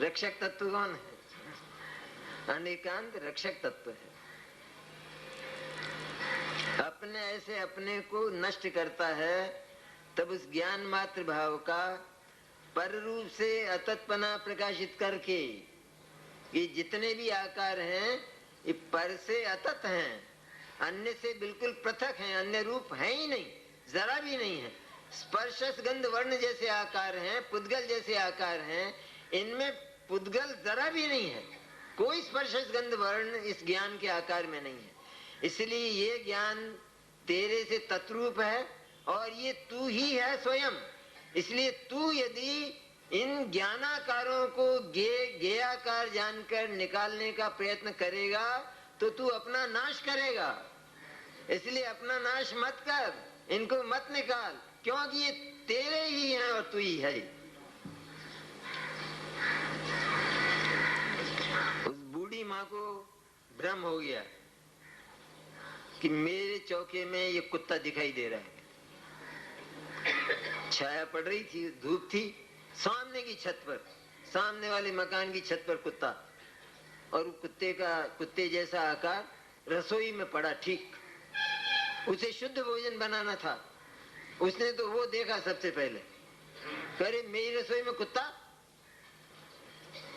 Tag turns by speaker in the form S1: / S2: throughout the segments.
S1: रक्षक तत्व कौन है? अनेकांत रक्षक तत्व है। अपने ऐसे अपने को नष्ट करता है, तब उस ज्ञान मात्र भाव का पर रूप से अतत्पना प्रकाशित करके, ये जितने भी आकार हैं ये पर से अतत हैं, अन्य से बिल्कुल पृथक हैं, अन्य रूप है ही नहीं, जरा भी नहीं है। स्पर्श गंध वर्ण जैसे आकार हैं, पुद्गल जैसे आकार हैं, इनमें पुद्गल जरा भी नहीं है। कोई स्पर्श गंध वर्ण इस ज्ञान के आकार में नहीं है। इसलिए ये ज्ञान तेरे से तत्रूप है और ये तू ही है स्वयं। इसलिए तू यदि इन ज्ञानाकारों को ज्ञेयाकार जानकर निकालने का प्रयत्न करेगा तो तू अपना नाश करेगा। इसलिए अपना नाश मत कर, इनको मत निकाल, क्योंकि ये तेरे ही हैं और तू ही है। उस बूढ़ी माँ को भ्रम हो गया कि मेरे चौके में ये कुत्ता दिखाई दे रहा है। छाया पड़ रही थी, धूप थी, सामने की छत पर, सामने वाले मकान की छत पर कुत्ता, और कुत्ते जैसा आकार रसोई में पड़ा। ठीक उसे शुद्ध भोजन बनाना था, उसने तो वो देखा सबसे पहले, अरे मेरी रसोई में कुत्ता।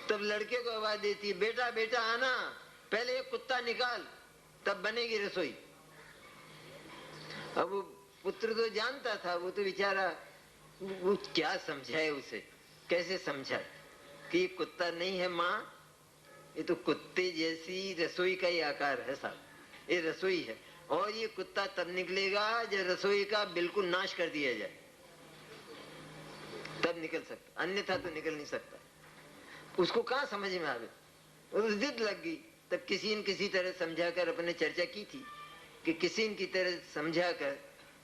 S1: तब लड़के को आवाज देती है, बेटा बेटा आना, पहले ये कुत्ता निकाल, तब बनेगी रसोई। अब वो पुत्र तो जानता था, वो तो बेचारा, वो क्या समझाए उसे, कैसे समझाए कि ये कुत्ता नहीं है माँ, ये तो कुत्ते जैसी रसोई का ही आकार है साहब, ये रसोई है। और ये कुत्ता तब निकलेगा जब रसोई का बिल्कुल नाश कर दिया जाए, तब निकल सकता, अन्यथा तो निकल नहीं सकता। उसको कहाँ समझ में आवे, उस जिद लग गई। तब किसी न किसी तरह समझाकर, अपने चर्चा की थी कि किसी न की तरह समझाकर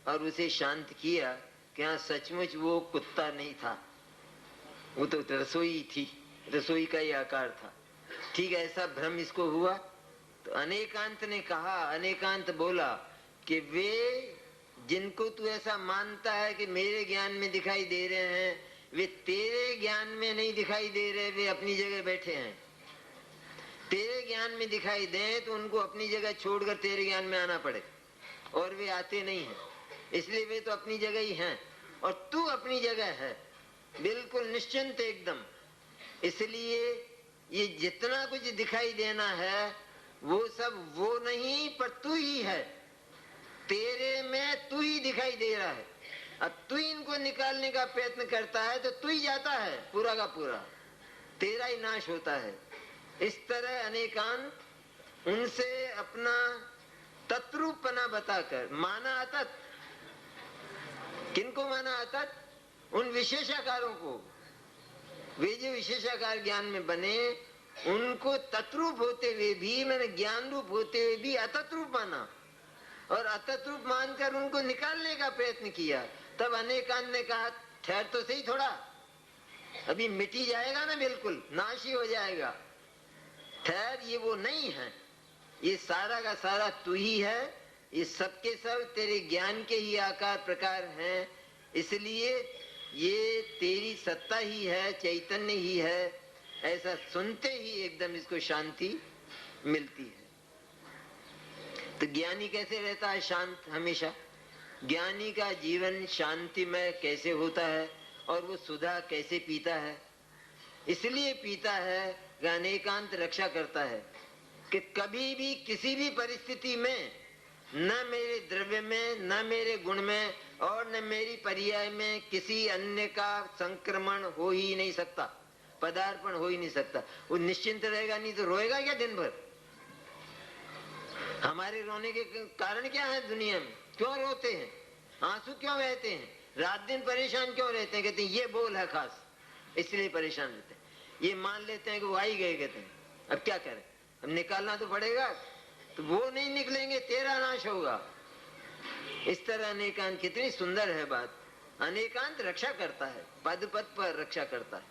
S1: और उसे शांत किया कि हाँ सचमुच वो कुत्ता नहीं था, वो तो रसोई थी, रसोई का ही आकार था। ठीक ऐसा भ्रम इसको हुआ तो अनेकांत ने कहा, अनेकांत बोला कि वे जिनको तू ऐसा मानता है कि मेरे ज्ञान में दिखाई दे रहे हैं, वे तेरे ज्ञान में नहीं दिखाई दे रहे, वे अपनी जगह बैठे हैं। तेरे ज्ञान में दिखाई दें तो उनको अपनी जगह छोड़कर तेरे ज्ञान में आना पड़े, और वे आते नहीं हैं, इसलिए वे तो अपनी जगह ही हैं और तू अपनी जगह है, बिल्कुल निश्चिंत एकदम। इसलिए ये जितना कुछ दिखाई देना है वो सब वो नहीं, पर तू ही है, तेरे में तू ही दिखाई दे रहा है। अब तू इनको निकालने का प्रयत्न करता है तो तू ही जाता है पूरा का पूरा, तेरा ही नाश होता है। इस तरह अनेकांत उनसे अपना तत्रूपना बताकर माना अतत। किनको माना अतत? उन विशेषाकारों को। वे जो विशेषाकार ज्ञान में बने उनको तत्रूप होते हुए भी, मैंने ज्ञान रूप होते हुए भी अतत रूप माना, और अतत रूप मानकर उनको निकालने का प्रयत्न किया। तब अनेकांत ने कहा ठहर तो सही थोड़ा, अभी मिटी जाएगा ना, बिल्कुल नाश ही हो जाएगा, ठहर, ये वो नहीं है, ये सारा का सारा तू ही है, ये सबके सब तेरे ज्ञान के ही आकार प्रकार हैं, इसलिए ये तेरी सत्ता ही है, चैतन्य ही है। ऐसा सुनते ही एकदम इसको शांति मिलती है। तो ज्ञानी कैसे रहता है? शांत हमेशा। ज्ञानी का जीवन शांतिमय कैसे होता है और वो सुधा कैसे पीता है? इसलिए पीता है कि अनेकांत रक्षा करता है कि कभी भी किसी भी परिस्थिति में न मेरे द्रव्य में, न मेरे गुण में और न मेरी पर्याय में किसी अन्य का संक्रमण हो ही नहीं सकता, पदार्पण हो ही नहीं सकता। वो निश्चिंत रहेगा, नहीं तो रोएगा क्या दिन भर? हमारे रोने के कारण क्या है दुनिया में? क्यों रोते हैं? आंसू क्यों बहते हैं? रात दिन परेशान क्यों रहते हैं? कहते हैं ये बोल है खास, इसलिए परेशान रहते हैं। ये मान लेते हैं कि वो आ ही गए, कहते हैं अब क्या करें, अब निकालना तो पड़ेगा, तो वो नहीं निकलेंगे, तेरा नाश होगा। इस तरह अनेकांत, कितनी सुंदर है बात। अनेकांत रक्षा करता है, पद पद पर रक्षा करता है।